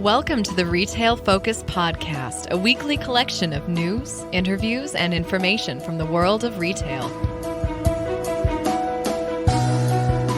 Welcome to the Retail Focus Podcast, a weekly collection of news, interviews, and information from the world of retail.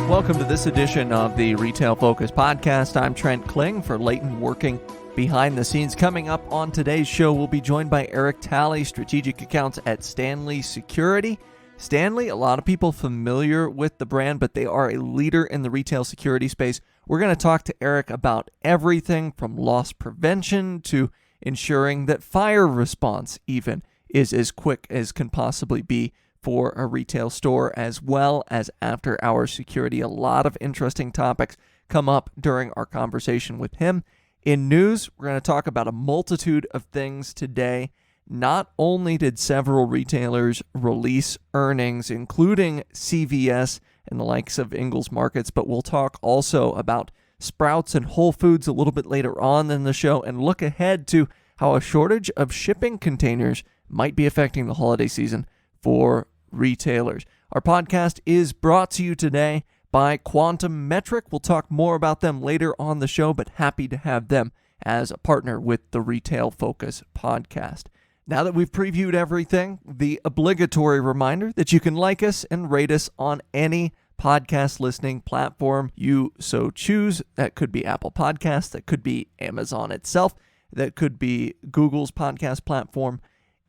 Welcome to this edition of the Retail Focus Podcast. I'm Trent Kling for Leighton working behind the scenes. Coming up on today's show, we'll be joined by Eric Talley, Strategic Accounts at STANLEY Security. STANLEY, a lot of people familiar with the brand, but they are a leader in the retail security space. We're going to talk to Eric about everything from loss prevention to ensuring that fire response even is as quick as can possibly be for a retail store, as well as after-hour security. A lot of interesting topics come up during our conversation with him. In news, we're going to talk about a multitude of things today. Not only did several retailers release earnings, including CVS and the likes of Ingles Markets, but we'll talk also about Sprouts and Whole Foods a little bit later on in the show and look ahead to how a shortage of shipping containers might be affecting the holiday season for retailers. Our podcast is brought to you today by Quantum Metric. We'll talk more about them later on the show, but happy to have them as a partner with the Retail Focus Podcast. Now that we've previewed everything, the obligatory reminder that you can like us and rate us on any podcast listening platform you so choose. That could be Apple Podcasts, that could be Amazon itself, that could be Google's podcast platform,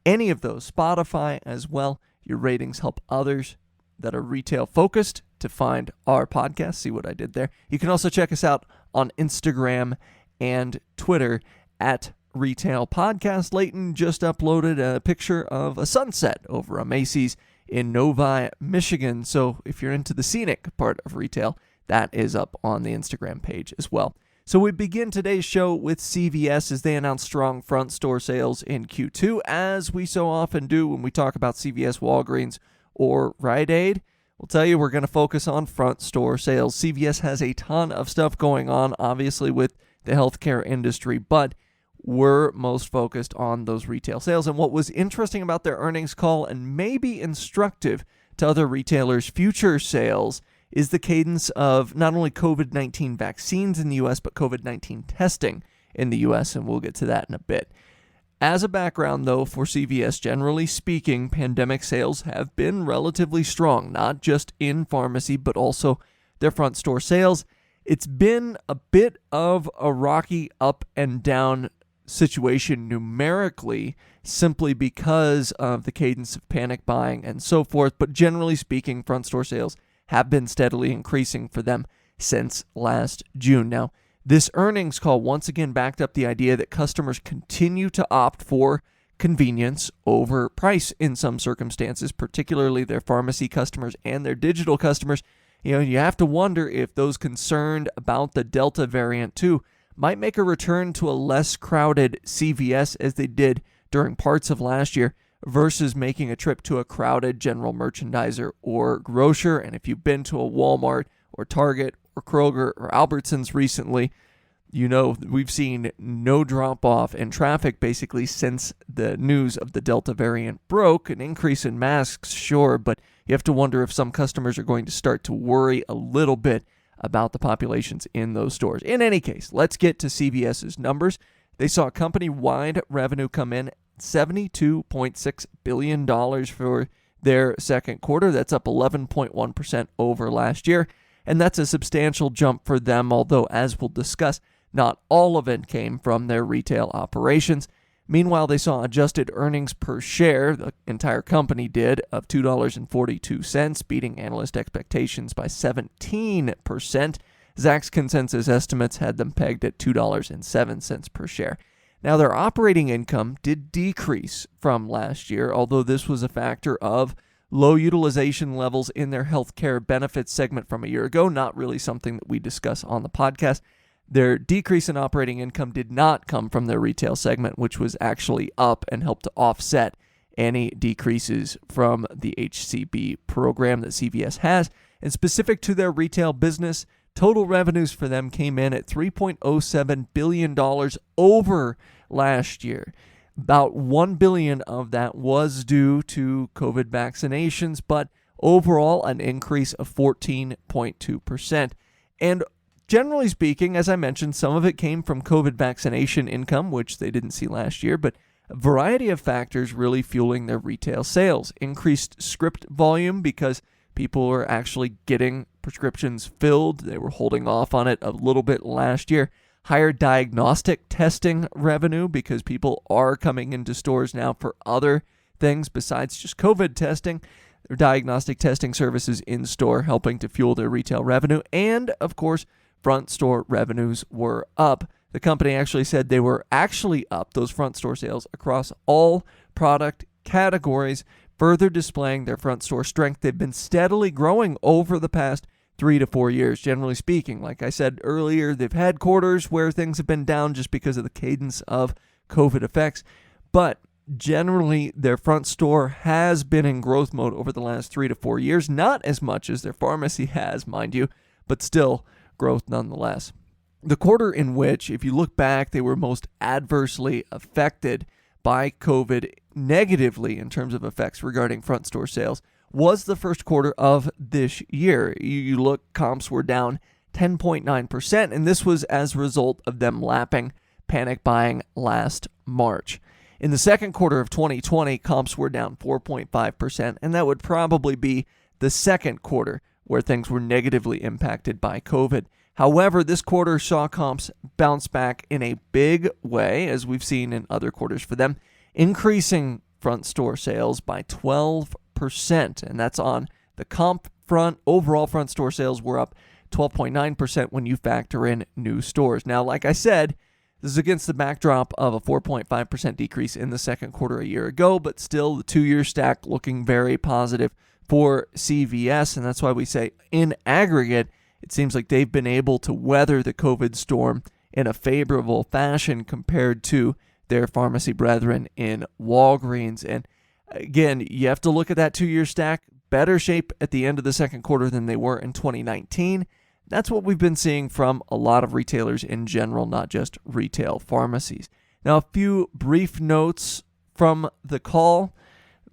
any of those, Spotify as well. Your ratings help others that are retail focused to find our podcast. See what I did there? You can also check us out on Instagram and Twitter at Retail Podcast. Leighton just uploaded a picture of a sunset over a Macy's in Novi, Michigan. So if you're into the scenic part of retail, that is up on the Instagram page as well. So we begin today's show with CVS as they announce strong front store sales in Q2, as we so often do when we talk about CVS, Walgreens, or Rite Aid. We'll tell you we're going to focus on front store sales. CVS has a ton of stuff going on, obviously, with the healthcare industry, but we're most focused on those retail sales. And what was interesting about their earnings call and maybe instructive to other retailers' future sales is the cadence of not only COVID-19 vaccines in the U.S., but COVID-19 testing in the U.S., and we'll get to that in a bit. As a background, though, for CVS, generally speaking, pandemic sales have been relatively strong, not just in pharmacy, but also their front store sales. It's been a bit of a rocky up and down situation numerically, simply because of the cadence of panic buying and so forth. But generally speaking, front store sales have been steadily increasing for them since last June. Now, this earnings call once again backed up the idea that customers continue to opt for convenience over price in some circumstances, particularly their pharmacy customers and their digital customers. You have to wonder if those concerned about the Delta variant too might make a return to a less crowded CVS as they did during parts of last year versus making a trip to a crowded general merchandiser or grocer. And if you've been to a Walmart or Target or Kroger or Albertsons recently, you know we've seen no drop-off in traffic basically since the news of the Delta variant broke. An increase in masks, sure, but you have to wonder if some customers are going to start to worry a little bit about the populations in those stores. In any case, let's get to CVS's numbers. They saw company-wide revenue come in $72.6 billion for their second quarter. That's up 11.1% over last year, and that's a substantial jump for them, although, as we'll discuss, not all of it came from their retail operations. Meanwhile, they saw adjusted earnings per share, the entire company did, of $2.42, beating analyst expectations by 17%. Zacks consensus estimates had them pegged at $2.07 per share. Now, their operating income did decrease from last year, although this was a factor of low utilization levels in their healthcare benefits segment from a year ago, not really something that we discuss on the podcast. Their decrease in operating income did not come from their retail segment, which was actually up and helped to offset any decreases from the HCB program that CVS has. And specific to their retail business, total revenues for them came in at $3.07 billion over last year. About $1 billion of that was due to COVID vaccinations, but overall an increase of 14.2%. And generally speaking, as I mentioned, some of it came from COVID vaccination income, which they didn't see last year, but a variety of factors really fueling their retail sales. Increased script volume because people are actually getting prescriptions filled. They were holding off on it a little bit last year. Higher diagnostic testing revenue because people are coming into stores now for other things besides just COVID testing. Their diagnostic testing services in store helping to fuel their retail revenue. And, of course, front store revenues were up. The company actually said they were actually up, those front store sales, across all product categories, further displaying their front store strength. They've been steadily growing over the past 3 to 4 years, generally speaking. Like I said earlier, they've had quarters where things have been down just because of the cadence of COVID effects. But generally, their front store has been in growth mode over the last 3 to 4 years. Not as much as their pharmacy has, mind you, but still growth nonetheless. The quarter in which, if you look back, they were most adversely affected by COVID negatively in terms of effects regarding front store sales was the first quarter of this year. You look, comps were down 10.9%, and this was as a result of them lapping panic buying last March. In the second quarter of 2020, comps were down 4.5%, and that would probably be the second quarter where things were negatively impacted by COVID. However, this quarter saw comps bounce back in a big way, as we've seen in other quarters for them, increasing front store sales by 12%, and that's on the comp front. Overall front store sales were up 12.9% when you factor in new stores. Now, like I said, this is against the backdrop of a 4.5% decrease in the second quarter a year ago, but still the 2-year stack looking very positive for CVS, and that's why we say in aggregate, it seems like they've been able to weather the COVID storm in a favorable fashion compared to their pharmacy brethren in Walgreens. And again, you have to look at that 2-year stack. Better shape at the end of the second quarter than they were in 2019. That's what we've been seeing from a lot of retailers in general, not just retail pharmacies. Now, a few brief notes from the call.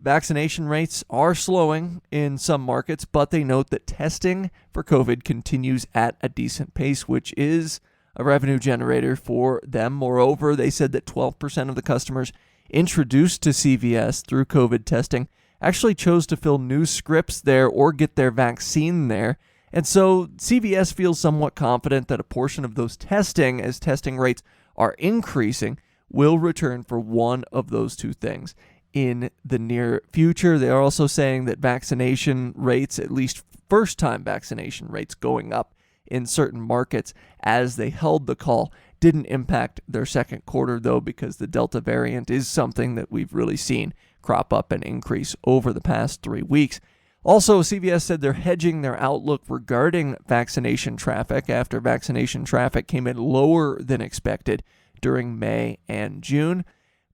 Vaccination rates are slowing in some markets, but they note that testing for COVID continues at a decent pace, which is a revenue generator for them. Moreover, they said that 12% of the customers introduced to CVS through COVID testing actually chose to fill new scripts there or get their vaccine there. And so CVS feels somewhat confident that a portion of those testing, as testing rates are increasing, will return for one of those two things in the near future. They are also saying that vaccination rates, at least first-time vaccination rates, going up in certain markets as they held the call, didn't impact their second quarter, though, because the Delta variant is something that we've really seen crop up and increase over the past 3 weeks. Also, CVS said they're hedging their outlook regarding vaccination traffic after vaccination traffic came in lower than expected during May and June.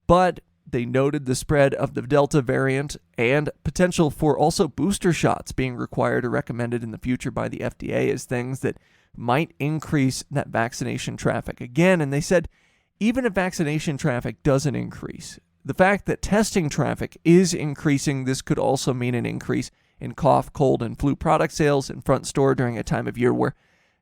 But they noted the spread of the Delta variant and potential for also booster shots being required or recommended in the future by the FDA as things that might increase that vaccination traffic again. And they said even if vaccination traffic doesn't increase, the fact that testing traffic is increasing, this could also mean an increase in cough, cold, and flu product sales in front store during a time of year where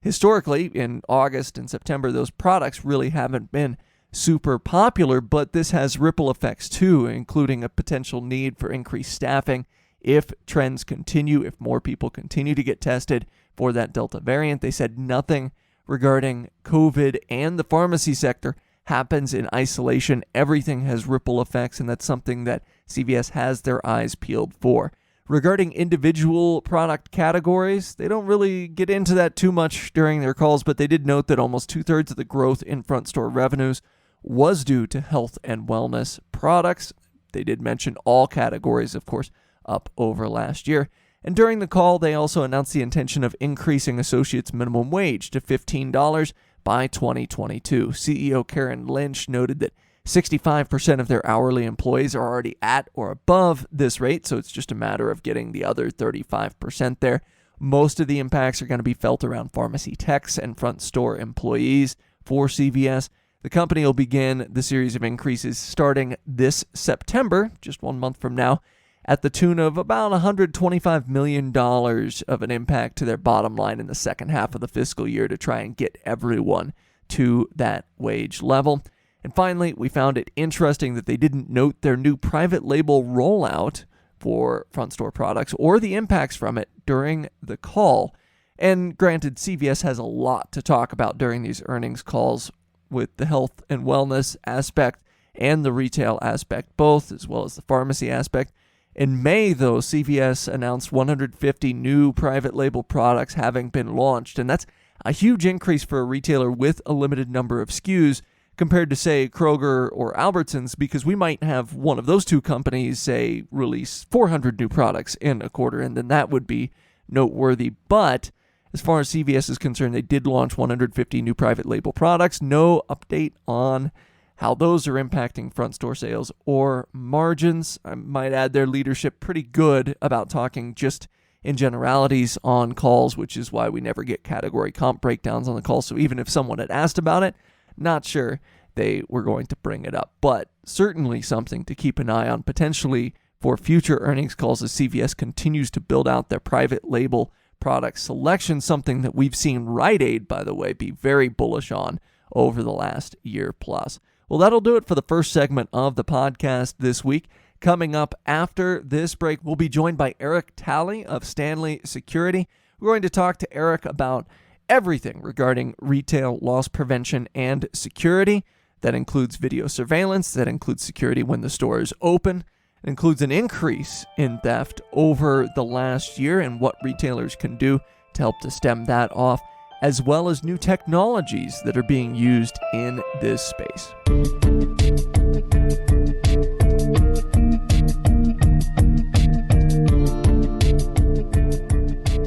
historically in August and September those products really haven't been super popular, but this has ripple effects too, including a potential need for increased staffing if trends continue, if more people continue to get tested for that Delta variant. They said nothing regarding COVID and the pharmacy sector happens in isolation. Everything has ripple effects, and that's something that CVS has their eyes peeled for. Regarding individual product categories, they don't really get into that too much during their calls, but they did note that almost 2/3 of the growth in front store revenues was due to health and wellness products. They did mention all categories, of course, up over last year. And during the call, they also announced the intention of increasing associates' minimum wage to $15 by 2022. CEO Karen Lynch noted that 65% of their hourly employees are already at or above this rate, so it's just a matter of getting the other 35% there. Most of the impacts are going to be felt around pharmacy techs and front store employees for CVS. The company will begin the series of increases starting this September, just 1 month from now, at the tune of about $125 million of an impact to their bottom line in the second half of the fiscal year to try and get everyone to that wage level. And finally, we found it interesting that they didn't note their new private label rollout for front store products or the impacts from it during the call. And granted, CVS has a lot to talk about during these earnings calls with the health and wellness aspect and the retail aspect both, as well as the pharmacy aspect. In May, though, CVS announced 150 new private label products having been launched, and that's a huge increase for a retailer with a limited number of SKUs compared to, say, Kroger or Albertsons, because we might have one of those two companies, say, release 400 new products in a quarter, and then that would be noteworthy. But as far as CVS is concerned, they did launch 150 new private label products. No update on how those are impacting front store sales or margins. I might add their leadership pretty good about talking just in generalities on calls, which is why we never get category comp breakdowns on the call. So even if someone had asked about it, not sure they were going to bring it up. But certainly something to keep an eye on potentially for future earnings calls as CVS continues to build out their private label product selection, something that we've seen Rite Aid, by the way, be very bullish on over the last year plus. Well, that'll do it for the first segment of the podcast this week. Coming up after this break, we'll be joined by Eric Talley of STANLEY Security. We're going to talk to Eric about everything regarding retail loss prevention and security. That includes video surveillance. That includes security when the store is open. It includes an increase in theft over the last year and what retailers can do to help to stem that off, as well as new technologies that are being used in this space.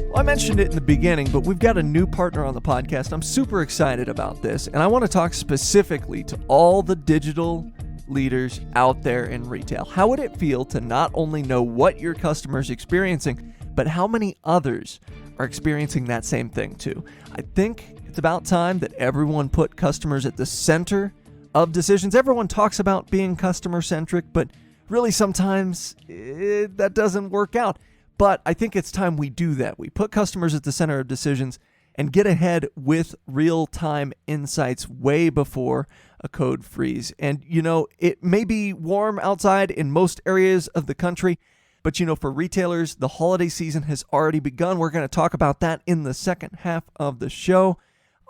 Well, I mentioned it in the beginning, but we've got a new partner on the podcast. I'm super excited about this, and I want to talk specifically to all the digital leaders out there in retail. How would it feel to not only know what your customer's experiencing, but how many others are experiencing that same thing too? I think it's about time that everyone put customers at the center of decisions. Everyone talks about being customer-centric, but really sometimes that doesn't work out. But I think it's time we do that. We put customers at the center of decisions and get ahead with real-time insights way before a code freeze. And, it may be warm outside in most areas of the country, but, for retailers, the holiday season has already begun. We're going to talk about that in the second half of the show.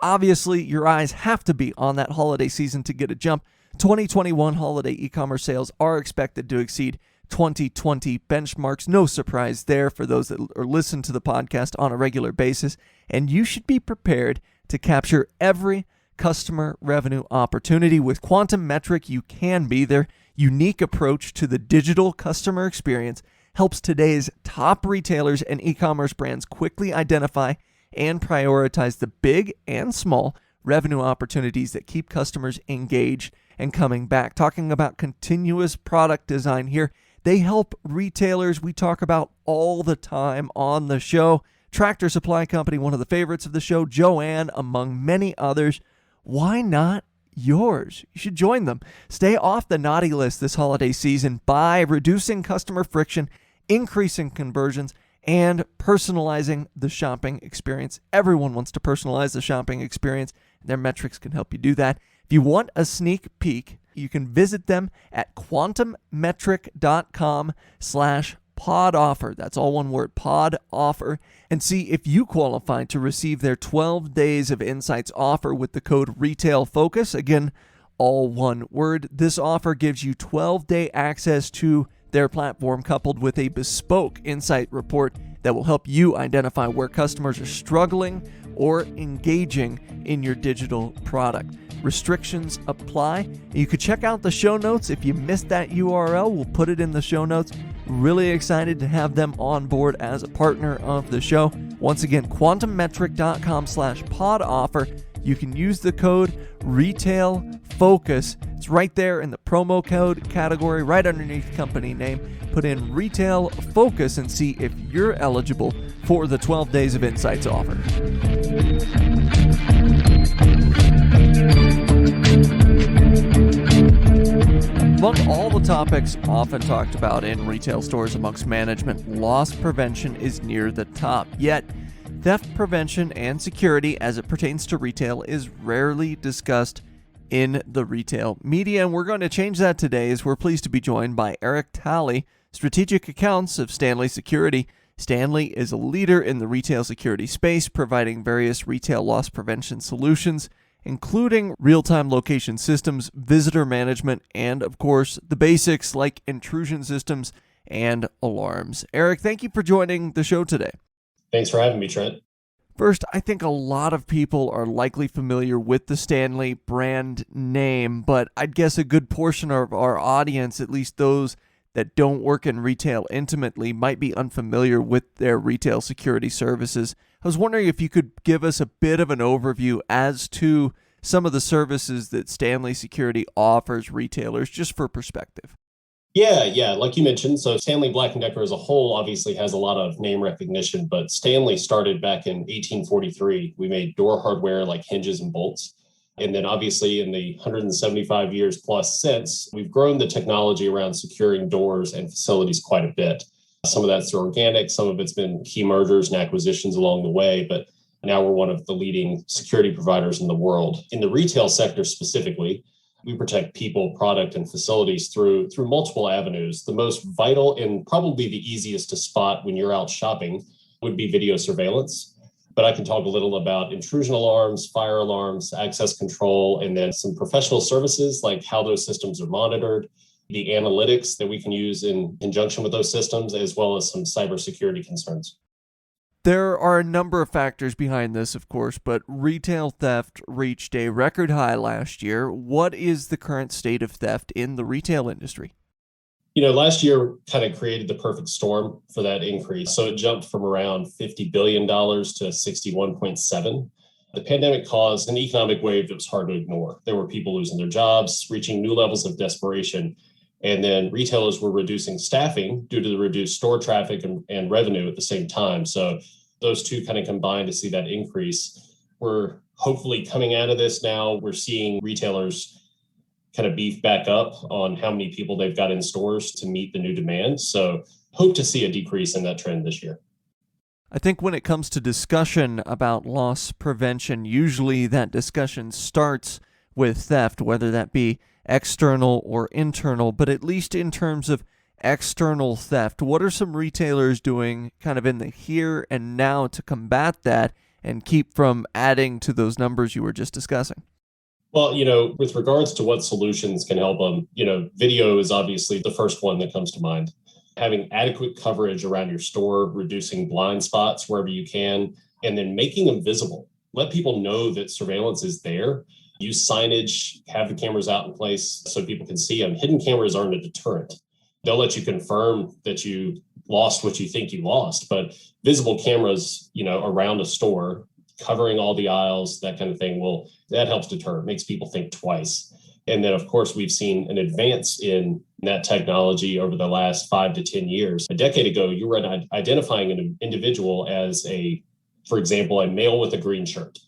Obviously, your eyes have to be on that holiday season to get a jump. 2021 holiday e-commerce sales are expected to exceed 2020 benchmarks. No surprise there for those that are listen to the podcast on a regular basis. And you should be prepared to capture every customer revenue opportunity. With Quantum Metric, you can be. Their unique approach to the digital customer experience helps today's top retailers and e-commerce brands quickly identify and prioritize the big and small revenue opportunities that keep customers engaged and coming back. Talking about continuous product design here, they help retailers we talk about all the time on the show. Tractor Supply Company, one of the favorites of the show, Joann, among many others. Why not yours? You should join them. Stay off the naughty list this holiday season by reducing customer friction, increasing conversions, and personalizing the shopping experience. Everyone wants to personalize the shopping experience, and their metrics can help you do that. If you want a sneak peek, you can visit them at quantummetric.com/pod offer. That's all one word, pod offer, and see if you qualify to receive their 12 days of insights offer with the code RETAILFOCUS. Again, all one word. This offer gives you 12-day access to their platform coupled with a bespoke insight report that will help you identify where customers are struggling or engaging in your digital product. Restrictions apply. You could check out the show notes. If you missed that URL, we'll put it in the show notes. Really excited to have them on board as a partner of the show. Once again, quantummetric.com/pod offer. You can use the code RETAILFOCUS. It's right there in the promo code category, right underneath company name. Put in Retail Focus and see if you're eligible for the 12 days of insights offer. Among all the of topics often talked about in retail stores amongst management, loss prevention is near the top. Yet, theft prevention and security as it pertains to retail is rarely discussed in the retail media. And we're going to change that today as we're pleased to be joined by Eric Talley, Strategic Accounts of STANLEY Security. STANLEY is a leader in the retail security space, providing various retail loss prevention solutions, including real-time location systems, visitor management, and, of course, the basics like intrusion systems and alarms. Eric, thank you for joining the show today. Thanks for having me, Trent. First, I think a lot of people are likely familiar with the STANLEY brand name, but I'd guess a good portion of our audience, at least those that don't work in retail intimately, might be unfamiliar with their retail security services. I was wondering if you could give us a bit of an overview as to some of the services that STANLEY Security offers retailers, just for perspective. Yeah. Like you mentioned, so Stanley Black & Decker as a whole obviously has a lot of name recognition, but Stanley started back in 1843. We made door hardware like hinges and bolts. And then obviously in the 175 years plus since, we've grown the technology around securing doors and facilities quite a bit. Some of that's organic, some of it's been key mergers and acquisitions along the way, but now we're one of the leading security providers in the world. In the retail sector specifically, we protect people, product, and facilities through multiple avenues. The most vital and probably the easiest to spot when you're out shopping would be video surveillance. But I can talk a little about intrusion alarms, fire alarms, access control, and then some professional services like how those systems are monitored, the analytics that we can use in conjunction with those systems, as well as some cybersecurity concerns. There are a number of factors behind this, of course, but retail theft reached a record high last year. What is the current state of theft in the retail industry? Last year kind of created the perfect storm for that increase. So it jumped from around $50 billion to 61.7. The pandemic caused an economic wave that was hard to ignore. There were people losing their jobs, reaching new levels of desperation, and then retailers were reducing staffing due to the reduced store traffic and revenue at the same time. So those two kind of combined to see that increase. We're hopefully coming out of this now. We're seeing retailers kind of beef back up on how many people they've got in stores to meet the new demand. So hope to see a decrease in that trend this year. I think when it comes to discussion about loss prevention, usually that discussion starts with theft, whether that be external or internal, but at least in terms of external theft, what are some retailers doing kind of in the here and now to combat that and keep from adding to those numbers you were just discussing? Well, with regards to what solutions can help them, video is obviously the first one that comes to mind. Having adequate coverage around your store, reducing blind spots wherever you can, and then making them visible. Let people know that surveillance is there. Use signage, have the cameras out in place so people can see them. Hidden cameras aren't a deterrent. They'll let you confirm that you lost what you think you lost, but visible cameras, around a store, covering all the aisles, that kind of thing, that helps deter, makes people think twice. And then, of course, we've seen an advance in that technology over the last 5 to 10 years. A decade ago, you were identifying an individual as for example, a male with a green shirt,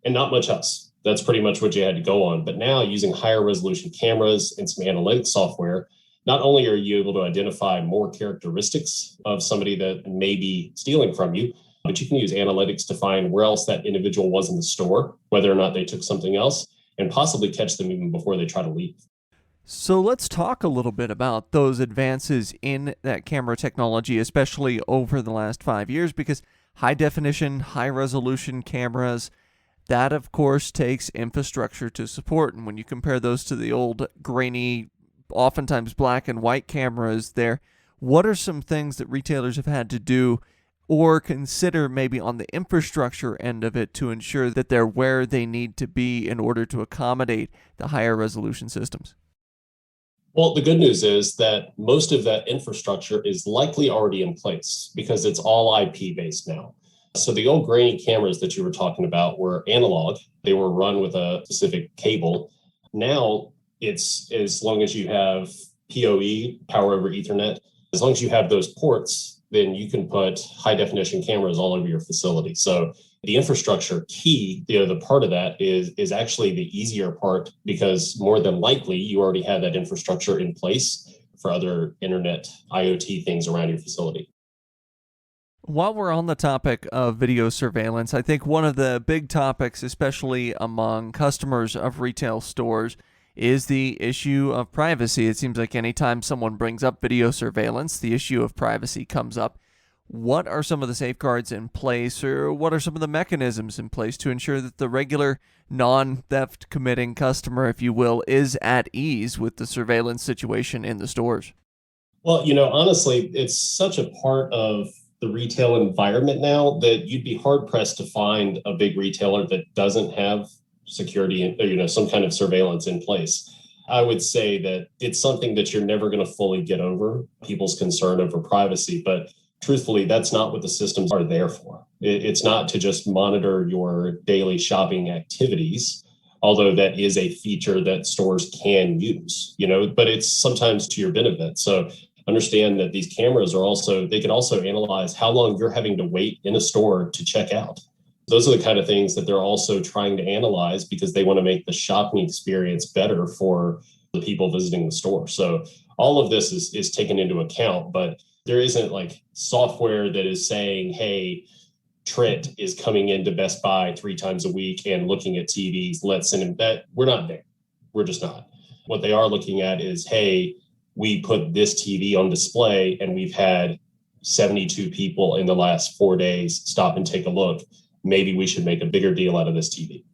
and not much else. That's pretty much what you had to go on. But now, using higher resolution cameras and some analytics software, not only are you able to identify more characteristics of somebody that may be stealing from you, but you can use analytics to find where else that individual was in the store, whether or not they took something else, and possibly catch them even before they try to leave. So let's talk a little bit about those advances in that camera technology, especially over the last 5 years, because high definition, high resolution cameras, that of course takes infrastructure to support. And when you compare those to the old grainy, oftentimes black and white cameras there, what are some things that retailers have had to do or consider maybe on the infrastructure end of it to ensure that they're where they need to be in order to accommodate the higher resolution systems? Well, the good news is that most of that infrastructure is likely already in place because it's all IP based now. So the old grainy cameras that you were talking about were analog. They were run with a specific cable. Now it's as long as you have PoE, power over Ethernet, as long as you have those ports, then you can put high definition cameras all over your facility. So the infrastructure key, the part of that is actually the easier part, because more than likely you already have that infrastructure in place for other internet IoT things around your facility. While we're on the topic of video surveillance, I think one of the big topics, especially among customers of retail stores, is the issue of privacy. It seems like anytime someone brings up video surveillance, the issue of privacy comes up. What are some of the safeguards in place, or what are some of the mechanisms in place to ensure that the regular non-theft committing customer, if you will, is at ease with the surveillance situation in the stores? Well, honestly, it's such a part of the retail environment now that you'd be hard pressed to find a big retailer that doesn't have security and some kind of surveillance in place. I would say that it's something that you're never going to fully get over, people's concern over privacy. But truthfully, that's not what the systems are there for. It's not to just monitor your daily shopping activities, although that is a feature that stores can use, but it's sometimes to your benefit. So understand that these cameras they can also analyze how long you're having to wait in a store to check out. Those are the kind of things that they're also trying to analyze because they want to make the shopping experience better for the people visiting the store. So all of this is taken into account, but there isn't like software that is saying, hey, Trent is coming into Best Buy 3 times a week and looking at TVs. Let's send him that. We're not there. We're just not. What they are looking at is, hey, we put this TV on display and we've had 72 people in the last 4 days stop and take a look. Maybe we should make a bigger deal out of this TV.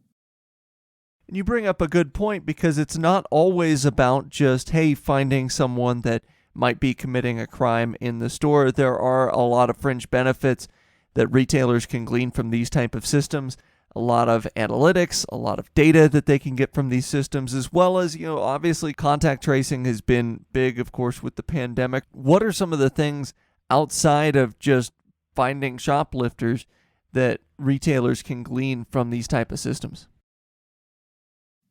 And you bring up a good point, because it's not always about just, hey, finding someone that might be committing a crime in the store. There are a lot of fringe benefits that retailers can glean from these type of systems. A lot of analytics, a lot of data that they can get from these systems, as well as, obviously contact tracing has been big, of course, with the pandemic. What are some of the things outside of just finding shoplifters that retailers can glean from these type of systems?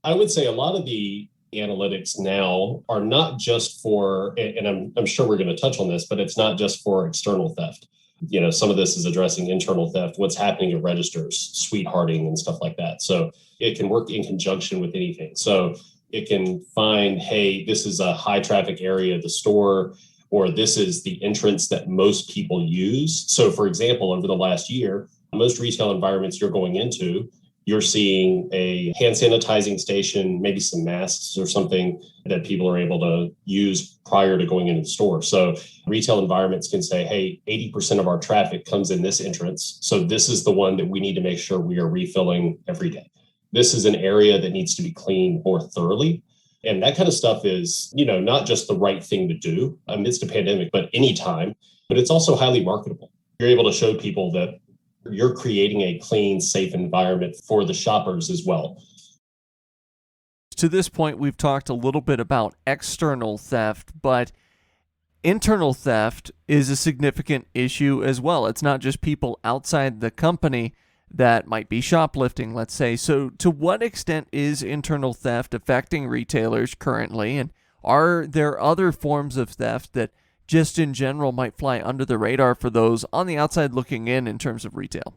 I would say a lot of the analytics now are not just for, and I'm sure we're going to touch on this, but it's not just for external theft. Some of this is addressing internal theft, what's happening at registers, sweethearting and stuff like that. So it can work in conjunction with anything. So it can find, hey, this is a high traffic area of the store, or this is the entrance that most people use. So for example, over the last year, most retail environments you're going into, you're seeing a hand sanitizing station, maybe some masks or something that people are able to use prior to going into the store. So retail environments can say, hey, 80% of our traffic comes in this entrance. So this is the one that we need to make sure we are refilling every day. This is an area that needs to be cleaned more thoroughly. And that kind of stuff is, not just the right thing to do amidst a pandemic, but anytime, but it's also highly marketable. You're able to show people that you're creating a clean, safe environment for the shoppers as well. To this point, we've talked a little bit about external theft, but internal theft is a significant issue as well. It's not just people outside the company that might be shoplifting, let's say. So to what extent is internal theft affecting retailers currently? And are there other forms of theft that just in general might fly under the radar for those on the outside looking in terms of retail?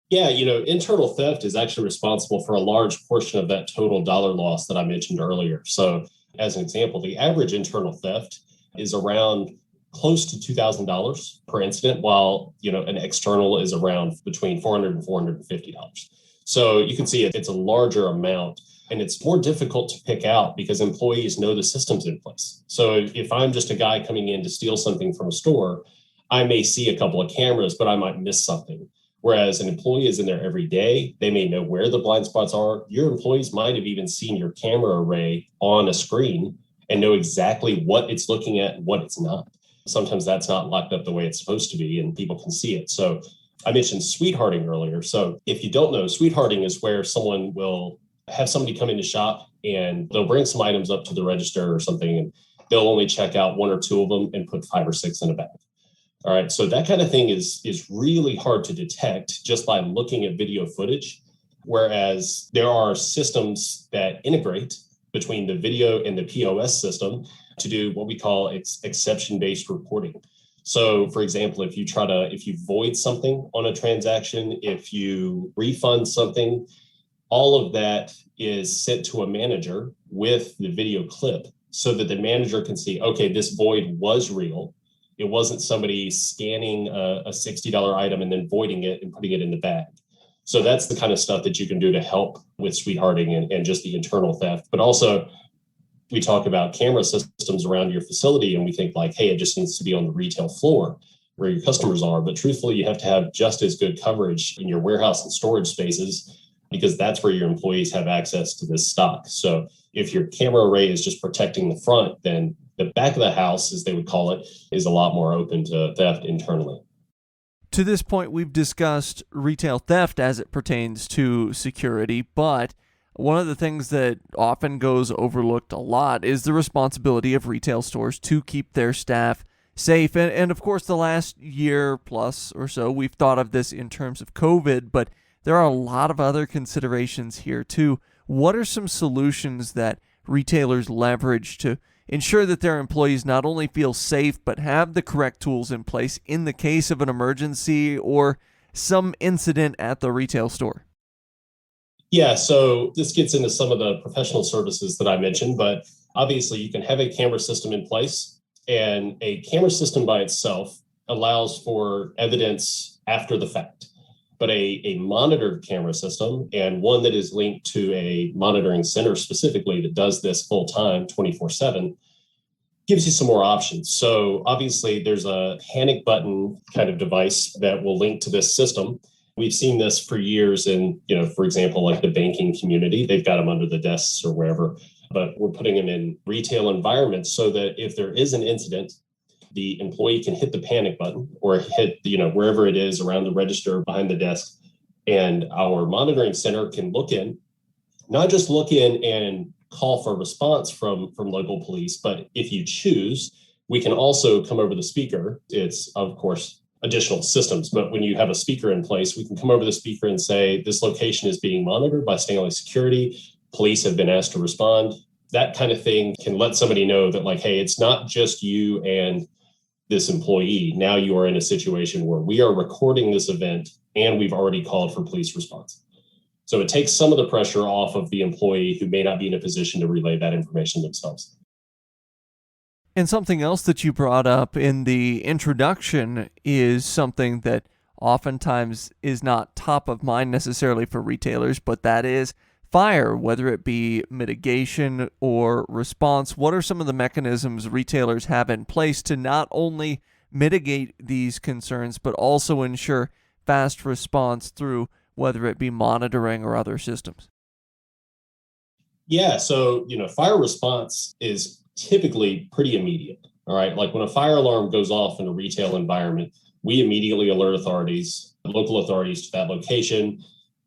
Yeah, internal theft is actually responsible for a large portion of that total dollar loss that I mentioned earlier. So as an example, the average internal theft is around close to $2,000 per incident, while, an external is around between $400 and $450. So you can see it's a larger amount. And it's more difficult to pick out because employees know the systems in place. So if I'm just a guy coming in to steal something from a store, I may see a couple of cameras, but I might miss something. Whereas an employee is in there every day, they may know where the blind spots are. Your employees might have even seen your camera array on a screen and know exactly what it's looking at and what it's not. Sometimes that's not locked up the way it's supposed to be and people can see it. So I mentioned sweethearting earlier. So if you don't know, sweethearting is where someone will have somebody come in to shop and they'll bring some items up to the register or something, and they'll only check out 1 or 2 of them and put 5 or 6 in a bag. All right. So that kind of thing is really hard to detect just by looking at video footage. Whereas there are systems that integrate between the video and the POS system to do what we call exception-based reporting. So for example, if you void something on a transaction, if you refund something, all of that is sent to a manager with the video clip so that the manager can see, okay, this void was real. It wasn't somebody scanning a $60 item and then voiding it and putting it in the bag. So that's the kind of stuff that you can do to help with sweethearting and just the internal theft. But also, we talk about camera systems around your facility and we think like, hey, it just needs to be on the retail floor where your customers are. But truthfully, you have to have just as good coverage in your warehouse and storage spaces because that's where your employees have access to this stock. So if your camera array is just protecting the front, then the back of the house, as they would call it, is a lot more open to theft internally. To this point, we've discussed retail theft as it pertains to security, but one of the things that often goes overlooked a lot is the responsibility of retail stores to keep their staff safe. And of course, the last year plus or so, we've thought of this in terms of COVID, but there are a lot of other considerations here too. What are some solutions that retailers leverage to ensure that their employees not only feel safe, but have the correct tools in place in the case of an emergency or some incident at the retail store? Yeah, so this gets into some of the professional services that I mentioned, but obviously you can have a camera system in place, and a camera system by itself allows for evidence after the fact. But a monitored camera system, and one that is linked to a monitoring center specifically that does this full time 24/7, gives you some more options. So obviously there's a panic button kind of device that will link to this system. We've seen this for years in, for example, like the banking community, they've got them under the desks or wherever, but we're putting them in retail environments so that if there is an incident, the employee can hit the panic button or hit, wherever it is around the register behind the desk. And our monitoring center can look in, not just look in and call for a response from local police, but if you choose, we can also come over the speaker. It's, of course, additional systems, but when you have a speaker in place, we can come over the speaker and say, this location is being monitored by Stanley Security. Police have been asked to respond. That kind of thing can let somebody know that like, hey, it's not just you and this employee. Now you are in a situation where we are recording this event and we've already called for police response. So it takes some of the pressure off of the employee who may not be in a position to relay that information themselves. And something else that you brought up in the introduction is something that oftentimes is not top of mind necessarily for retailers, but that is fire, whether it be mitigation or response. What are some of the mechanisms retailers have in place to not only mitigate these concerns, but also ensure fast response through whether it be monitoring or other systems? Yeah, so, fire response is typically pretty immediate. All right. Like when a fire alarm goes off in a retail environment, we immediately alert authorities, local authorities to that location.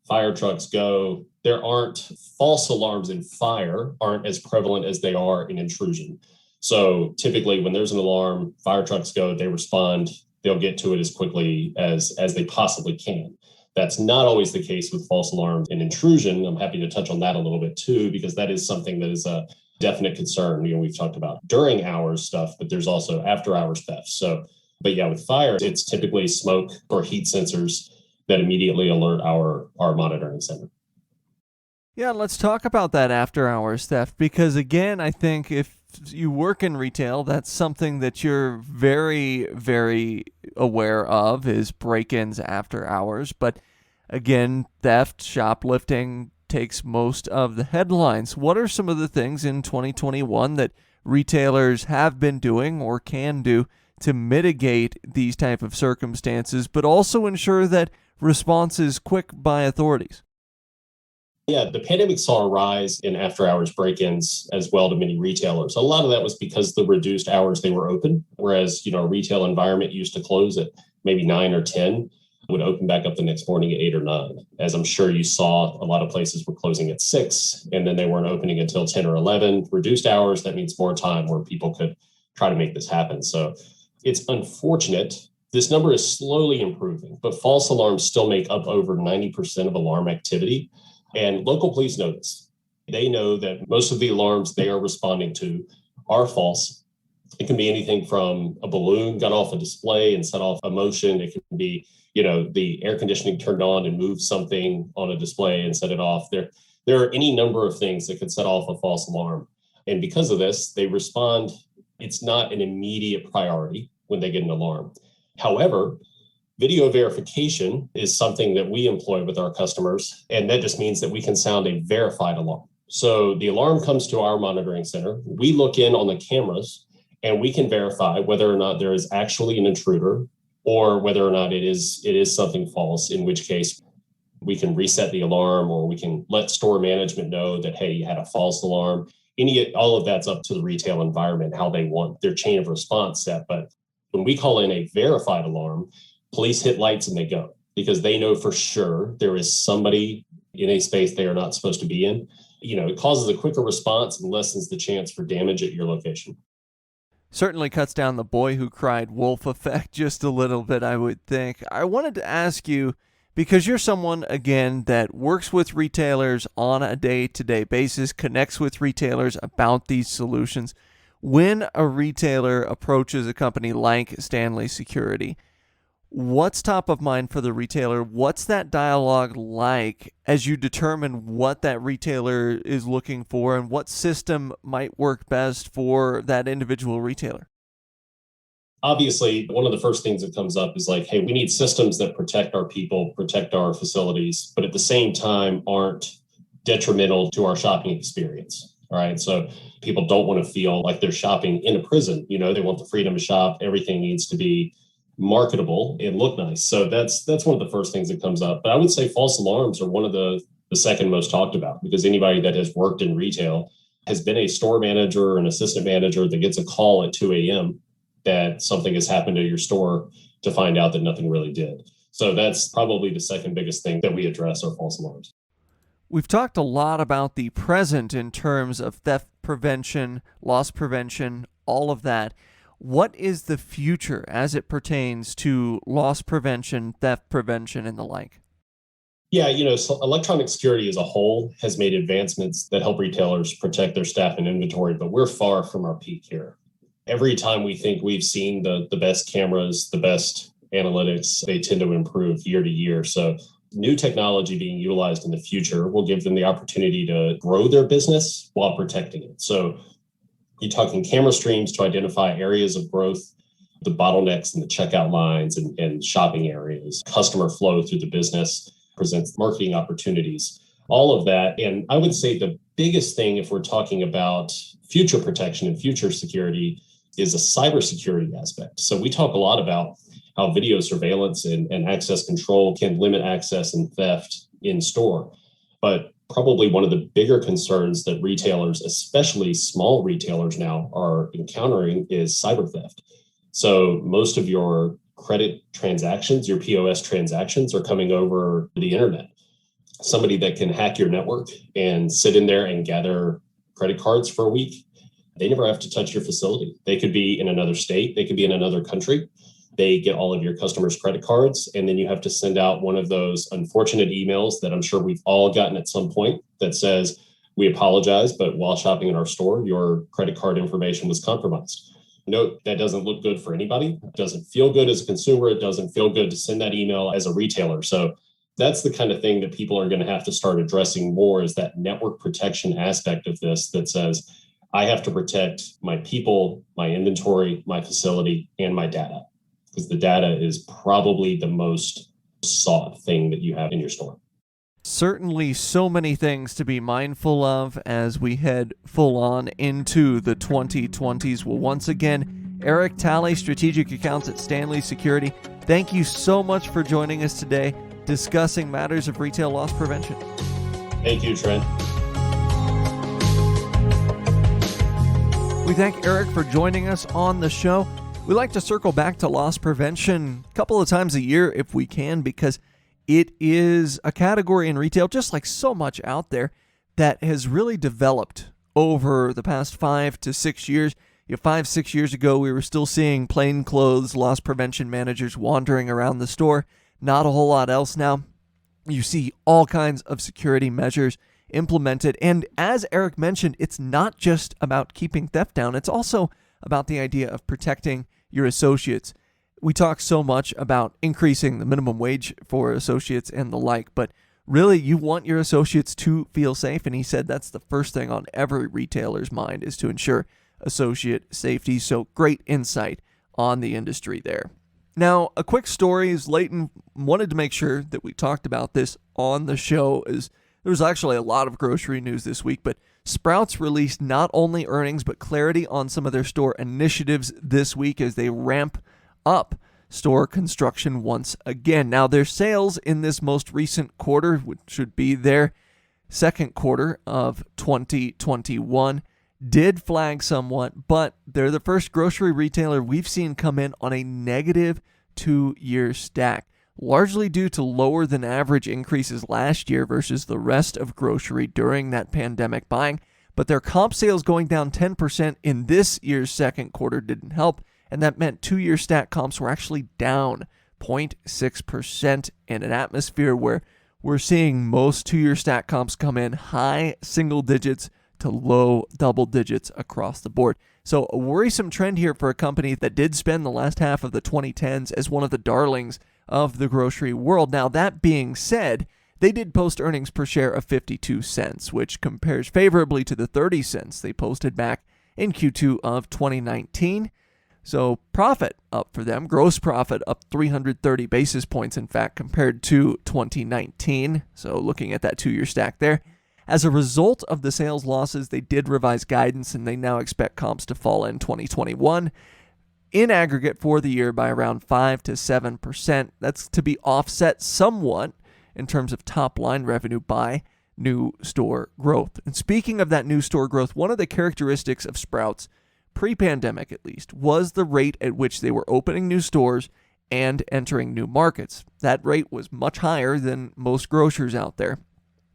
Fire trucks go. There aren't false alarms in fire aren't as prevalent as they are in intrusion. So typically when there's an alarm, fire trucks go, they respond, they'll get to it as quickly as they possibly can. That's not always the case with false alarms and intrusion. I'm happy to touch on that a little bit too, because that is something that is a definite concern. We've talked about during hours stuff, but there's also after hours theft. So, but yeah, with fire, it's typically smoke or heat sensors that immediately alert our monitoring center. Yeah, let's talk about that after hours theft, because again, I think if you work in retail, that's something that you're very, very aware of is break-ins after hours. But again, theft, shoplifting takes most of the headlines. What are some of the things in 2021 that retailers have been doing or can do to mitigate these type of circumstances, but also ensure that response is quick by authorities? Yeah, the pandemic saw a rise in after-hours break-ins as well to many retailers. A lot of that was because the reduced hours they were open, whereas, a retail environment used to close at maybe 9 or 10, would open back up the next morning at 8 or 9. As I'm sure you saw, a lot of places were closing at 6, and then they weren't opening until 10 or 11. Reduced hours, that means more time where people could try to make this happen. So it's unfortunate. This number is slowly improving, but false alarms still make up over 90% of alarm activity. And local police know this. They know that most of the alarms they are responding to are false. It can be anything from a balloon got off a display and set off a motion. It can be, the air conditioning turned on and moved something on a display and set it off. There are any number of things that could set off a false alarm. And because of this, they respond. It's not an immediate priority when they get an alarm. However, video verification is something that we employ with our customers, and that just means that we can sound a verified alarm. So the alarm comes to our monitoring center. We look in on the cameras, and we can verify whether or not there is actually an intruder or whether or not it is something false, in which case we can reset the alarm, or we can let store management know that, hey, you had a false alarm. All of that's up to the retail environment, how they want their chain of response set. But when we call in a verified alarm, police hit lights and they go, because they know for sure there is somebody in a space they are not supposed to be in. It causes a quicker response and lessens the chance for damage at your location. Certainly cuts down the boy who cried wolf effect just a little bit, I would think. I wanted to ask you, because you're someone, again, that works with retailers on a day-to-day basis, connects with retailers about these solutions. When a retailer approaches a company like STANLEY Security, what's top of mind for the retailer? What's that dialogue like as you determine what that retailer is looking for and what system might work best for that individual retailer? Obviously, one of the first things that comes up is like, hey, we need systems that protect our people, protect our facilities, but at the same time aren't detrimental to our shopping experience. All right. So people don't want to feel like they're shopping in a prison. They want the freedom to shop. Everything needs to be marketable and look nice. So that's one of the first things that comes up. But I would say false alarms are one of the second most talked about, because anybody that has worked in retail has been a store manager or an assistant manager that gets a call at 2 a.m. that something has happened at your store, to find out that nothing really did. So that's probably the second biggest thing that we address, are false alarms. We've talked a lot about the present in terms of theft prevention, loss prevention, all of that. What is the future as it pertains to loss prevention, theft prevention, and the like? Yeah, so electronic security as a whole has made advancements that help retailers protect their staff and inventory, but we're far from our peak here. Every time we think we've seen the best cameras, the best analytics, they tend to improve year to year. So new technology being utilized in the future will give them the opportunity to grow their business while protecting it. So you're talking camera streams to identify areas of growth, the bottlenecks in the checkout lines and shopping areas, customer flow through the business presents marketing opportunities, all of that. And I would say the biggest thing, if we're talking about future protection and future security, is a cybersecurity aspect. So we talk a lot about how video surveillance and access control can limit access and theft in store. But probably one of the bigger concerns that retailers, especially small retailers now, are encountering is cyber theft. So most of your credit transactions, your POS transactions, are coming over the internet. Somebody that can hack your network and sit in there and gather credit cards for a week, they never have to touch your facility. They could be in another state, they could be in another country. They get all of your customers' credit cards, and then you have to send out one of those unfortunate emails that I'm sure we've all gotten at some point that says, we apologize, but while shopping in our store, your credit card information was compromised. Note, that doesn't look good for anybody. It doesn't feel good as a consumer. It doesn't feel good to send that email as a retailer. So that's the kind of thing that people are going to have to start addressing more, is that network protection aspect of this that says, I have to protect my people, my inventory, my facility, and my data, because the data is probably the most sought thing that you have in your store. Certainly so many things to be mindful of as we head full on into the 2020s. Well, once again, Eric Talley, Strategic Accounts at STANLEY Security, thank you so much for joining us today, discussing matters of retail loss prevention. Thank you, Trent. We thank Eric for joining us on the show. We like to circle back to loss prevention a couple of times a year if we can, because it is a category in retail, just like so much out there, that has really developed over the past 5 to 6 years. 5-6 years ago, we were still seeing plainclothes loss prevention managers wandering around the store. Not a whole lot else now. You see all kinds of security measures implemented. And as Eric mentioned, it's not just about keeping theft down. It's also about the idea of protecting your associates. We talk so much about increasing the minimum wage for associates and the like, but really, you want your associates to feel safe. And he said that's the first thing on every retailer's mind, is to ensure associate safety. So great insight on the industry there. Now, a quick story is Leighton wanted to make sure that we talked about this on the show. Is there was actually a lot of grocery news this week, but Sprouts released not only earnings, but clarity on some of their store initiatives this week as they ramp up store construction once again. Now, their sales in this most recent quarter, which should be their second quarter of 2021, did flag somewhat, but they're the first grocery retailer we've seen come in on a negative 2-year stack, largely due to lower than average increases last year versus the rest of grocery during that pandemic buying. But their comp sales going down 10% in this year's second quarter didn't help, and that meant 2-year stack comps were actually down 0.6% in an atmosphere where we're seeing most 2-year stack comps come in high single digits to low double digits across the board. So a worrisome trend here for a company that did spend the last half of the 2010s as one of the darlings of the grocery world. Now, that being said, they did post earnings per share of 52 cents, which compares favorably to the 30 cents they posted back in Q2 of 2019. So profit up for them, gross profit up 330 basis points, in fact, compared to 2019. So looking at that 2-year stack there. As a result of the sales losses, they did revise guidance, and they now expect comps to fall in 2021 in aggregate for the year by around 5 to 7%. That's to be offset somewhat in terms of top-line revenue by new store growth. And speaking of that new store growth, one of the characteristics of Sprouts, pre-pandemic at least, was the rate at which they were opening new stores and entering new markets. That rate was much higher than most grocers out there.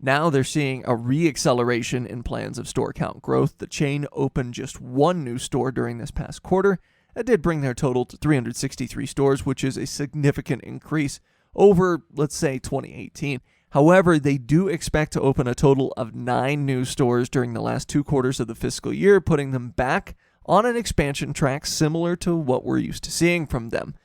Now they're seeing a re-acceleration in plans of store count growth. The chain opened just one new store during this past quarter. That did bring their total to 363 stores, which is a significant increase over, let's say, 2018. However, they do expect to open a total of 9 new stores during the last 2 quarters of the fiscal year, putting them back on an expansion track similar to what we're used to seeing from them.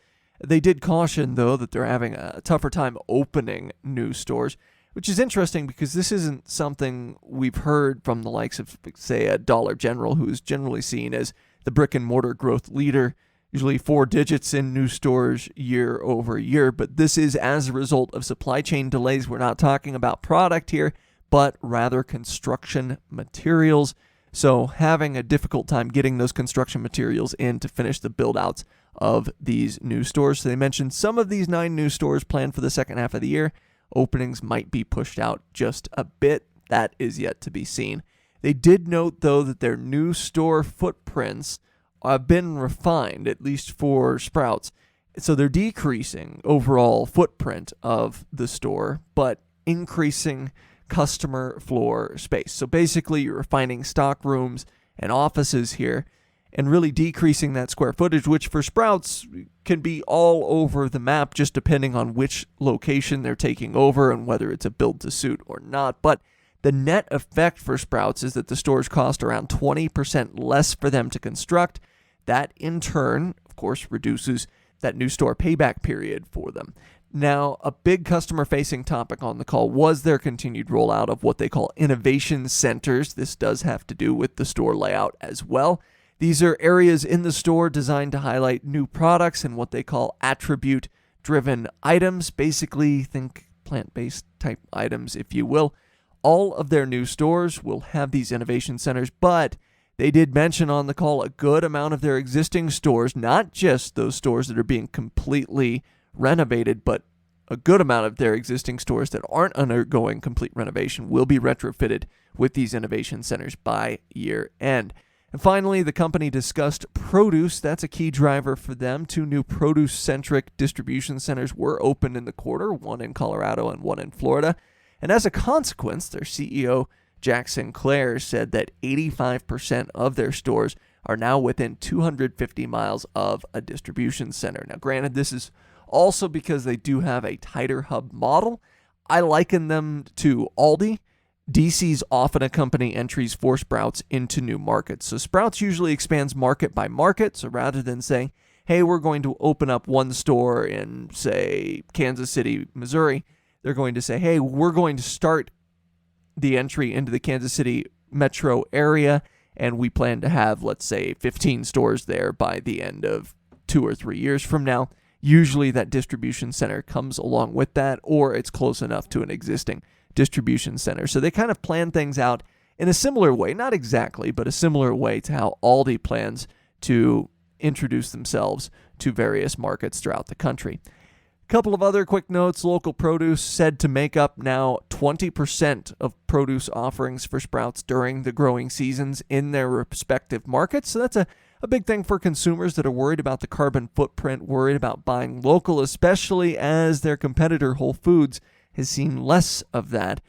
They did caution, though, that they're having a tougher time opening new stores, which is interesting because this isn't something we've heard from the likes of, say, a Dollar General, who is generally seen as the brick-and-mortar growth leader, usually 4 digits in new stores year over year. But this is as a result of supply chain delays. We're not talking about product here, but rather construction materials. So having a difficult time getting those construction materials in to finish the build-outs of these new stores. So they mentioned some of these 9 new stores planned for the second half of the year. Openings might be pushed out just a bit. That is yet to be seen. They did note, though, that their new store footprints have been refined, at least for Sprouts. So they're decreasing overall footprint of the store, but increasing customer floor space. So basically, you're refining stock rooms and offices here and really decreasing that square footage, which for Sprouts can be all over the map, just depending on which location they're taking over and whether it's a build-to-suit or not. But the net effect for Sprouts is that the stores cost around 20% less for them to construct. That, in turn, of course, reduces that new store payback period for them. Now, a big customer-facing topic on the call was their continued rollout of what they call innovation centers. This does have to do with the store layout as well. These are areas in the store designed to highlight new products and what they call attribute-driven items. Basically, think plant-based type items, if you will. All of their new stores will have these innovation centers, but they did mention on the call a good amount of their existing stores, not just those stores that are being completely renovated, but a good amount of their existing stores that aren't undergoing complete renovation will be retrofitted with these innovation centers by year end. And finally, the company discussed produce. That's a key driver for them. 2 new produce-centric distribution centers were opened in the quarter, one in Colorado and one in Florida. And as a consequence, their CEO, Jack Sinclair, said that 85% of their stores are now within 250 miles of a distribution center. Now, granted, this is also because they do have a tighter hub model. I liken them to Aldi. DC's often accompany entries for Sprouts into new markets. So Sprouts usually expands market by market. So rather than saying, hey, we're going to open up one store in, say, Kansas City, Missouri, they're going to say, hey, we're going to start the entry into the Kansas City metro area, and we plan to have, let's say, 15 stores there by the end of 2 or 3 years from now. Usually that distribution center comes along with that, or it's close enough to an existing distribution center. So they kind of plan things out in a similar way, not exactly, but a similar way to how Aldi plans to introduce themselves to various markets throughout the country. A couple of other quick notes. Local produce said to make up now 20% of produce offerings for Sprouts during the growing seasons in their respective markets. So that's a big thing for consumers that are worried about the carbon footprint, worried about buying local, especially as their competitor Whole Foods has seen less of that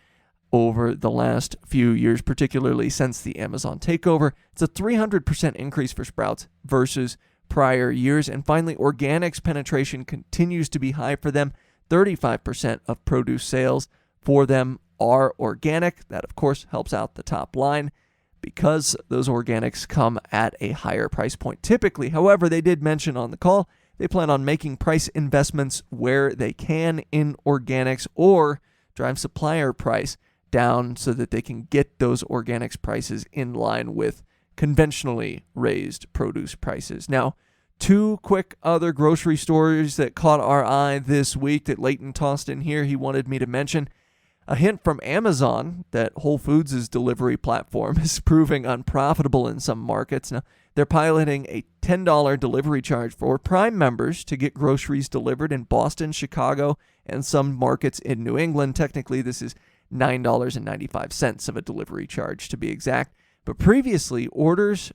over the last few years, particularly since the Amazon takeover. It's a 300% increase for Sprouts versus prior years. And finally, organics penetration continues to be high for them. 35% of produce sales for them are organic. That, of course, helps out the top line because those organics come at a higher price point typically. However, they did mention on the call they plan on making price investments where they can in organics or drive supplier price down so that they can get those organics prices in line with conventionally raised produce prices. Now, 2 quick other grocery stories that caught our eye this week that Leighton tossed in here he wanted me to mention. A hint from Amazon that Whole Foods' delivery platform is proving unprofitable in some markets. Now, they're piloting a $10 delivery charge for Prime members to get groceries delivered in Boston, Chicago, and some markets in New England. Technically, this is $9.95 of a delivery charge to be exact. But previously, orders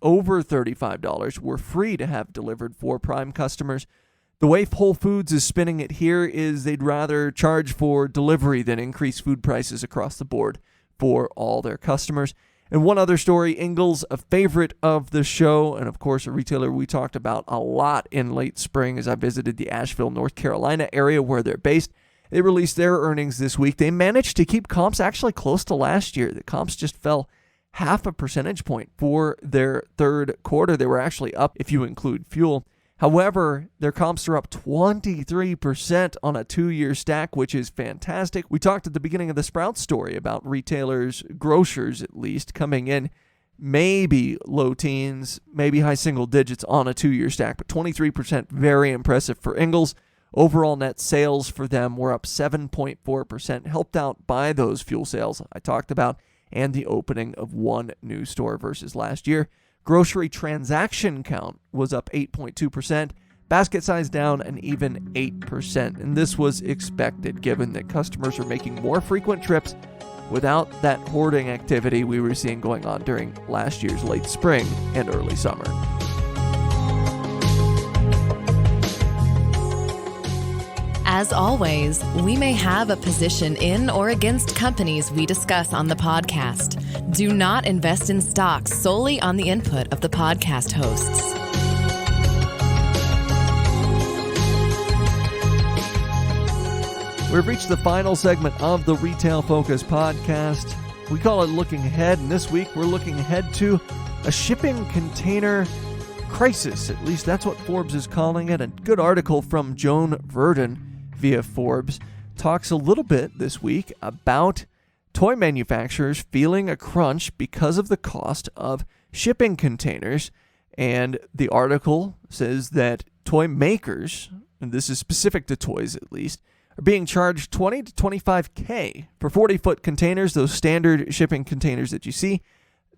over $35 were free to have delivered for Prime customers. The way Whole Foods is spinning it here is they'd rather charge for delivery than increase food prices across the board for all their customers. And one other story, Ingles, a favorite of the show, and of course a retailer we talked about a lot in late spring as I visited the Asheville, North Carolina area where they're based. They released their earnings this week. They managed to keep comps actually close to last year. The comps just fell half a percentage point for their third quarter. They were actually up if you include fuel. However, their comps are up 23% on a 2-year stack, which is fantastic. We talked at the beginning of the Sprouts story about retailers, grocers at least, coming in maybe low teens, maybe high single digits on a 2-year stack, but 23%, very impressive for Ingles. Overall net sales for them were up 7.4%, helped out by those fuel sales I talked about and the opening of 1 new store versus last year. Grocery transaction count was up 8.2%, basket size down an even 8%, and this was expected given that customers are making more frequent trips without that hoarding activity we were seeing going on during last year's late spring and early summer. As always, we may have a position in or against companies we discuss on the podcast. Do not invest in stocks solely on the input of the podcast hosts. We've reached the final segment of the Retail Focus podcast. We call it Looking Ahead, and this week we're looking ahead to a shipping container crisis. At least that's what Forbes is calling it. A good article from Joan Verdon via Forbes talks a little bit this week about toy manufacturers feeling a crunch because of the cost of shipping containers. And the article says that toy makers, and this is specific to toys at least, are being charged $20 to $25K for 40-foot containers. Those standard shipping containers that you see,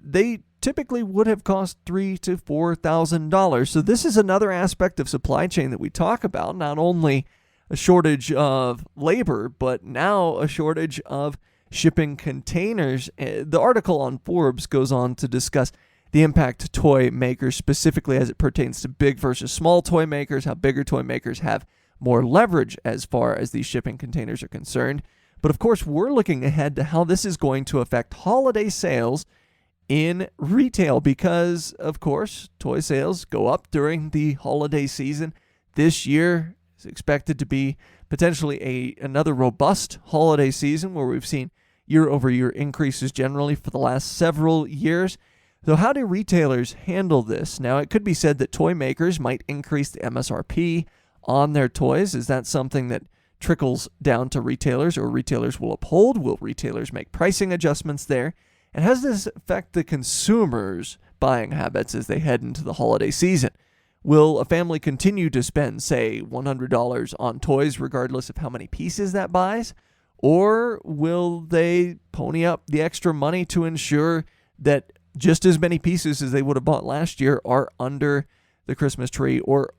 they typically would have cost $3,000 to $4,000. So this is another aspect of supply chain that we talk about, not only a shortage of labor, but now a shortage of shipping containers. The article on Forbes goes on to discuss the impact to toy makers, specifically as it pertains to big versus small toy makers, how bigger toy makers have more leverage as far as these shipping containers are concerned. But of course, we're looking ahead to how this is going to affect holiday sales in retail because, of course, toy sales go up during the holiday season. This year is expected to be potentially another robust holiday season where we've seen year-over-year increases generally for the last several years. So how do retailers handle this? Now, it could be said that toy makers might increase the MSRP on their toys. Is that something that trickles down to retailers, or retailers will uphold? Will retailers make pricing adjustments there? And how does this affect the consumers' buying habits as they head into the holiday season? Will a family continue to spend, say, $100 on toys regardless of how many pieces that buys? Or will they pony up the extra money to ensure that just as many pieces as they would have bought last year are under the Christmas tree or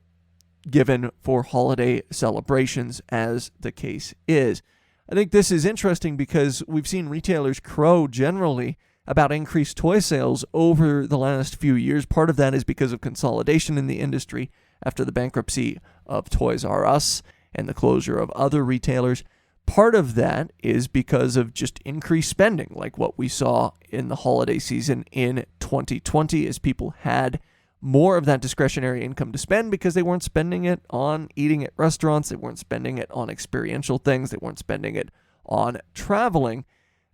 given for holiday celebrations, as the case is? I think this is interesting because we've seen retailers crow generally about increased toy sales over the last few years. Part of that is because of consolidation in the industry after the bankruptcy of Toys R Us and the closure of other retailers. Part of that is because of just increased spending, like what we saw in the holiday season in 2020, as people had more of that discretionary income to spend because they weren't spending it on eating at restaurants, they weren't spending it on experiential things, they weren't spending it on traveling.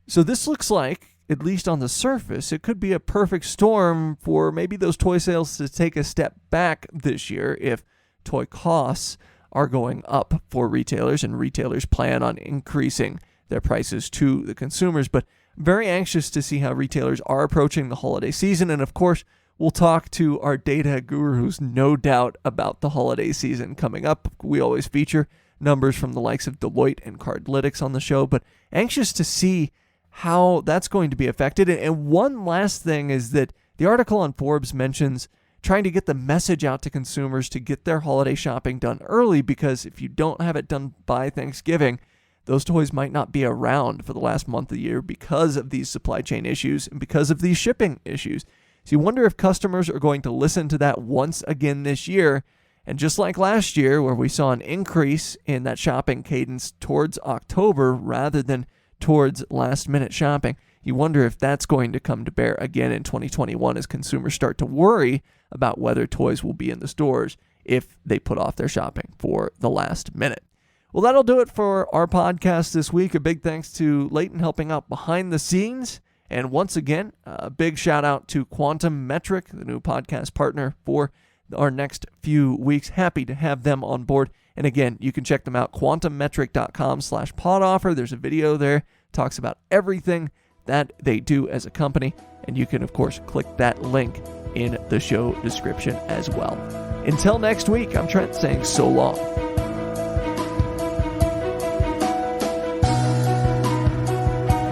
So this looks like, at least on the surface, it could be a perfect storm for maybe those toy sales to take a step back this year if toy costs are going up for retailers and retailers plan on increasing their prices to the consumers. But I'm very anxious to see how retailers are approaching the holiday season. And of course, we'll talk to our data guru who's no doubt about the holiday season coming up. We always feature numbers from the likes of Deloitte and Cardlytics on the show, but anxious to see how that's going to be affected. And one last thing is that the article on Forbes mentions trying to get the message out to consumers to get their holiday shopping done early, because if you don't have it done by Thanksgiving, those toys might not be around for the last month of the year because of these supply chain issues and because of these shipping issues. So you wonder if customers are going to listen to that once again this year. And just like last year, where we saw an increase in that shopping cadence towards October rather than towards last-minute shopping, you wonder if that's going to come to bear again in 2021 as consumers start to worry about whether toys will be in the stores if they put off their shopping for the last minute. Well, that'll do it for our podcast this week. A big thanks to Leighton helping out behind the scenes. And once again, a big shout out to Quantum Metric, the new podcast partner for our next few weeks. Happy to have them on board. And again, you can check them out, quantummetric.com/podoffer. There's a video there, talks about everything that they do as a company. And you can, of course, click that link in the show description as well. Until next week, I'm Trent saying so long.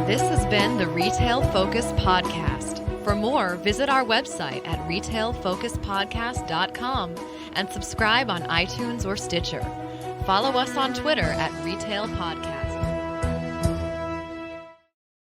This has been the Retail Focus Podcast. For more, visit our website at retailfocuspodcast.com and subscribe on iTunes or Stitcher. Follow us on Twitter at Retail Podcast.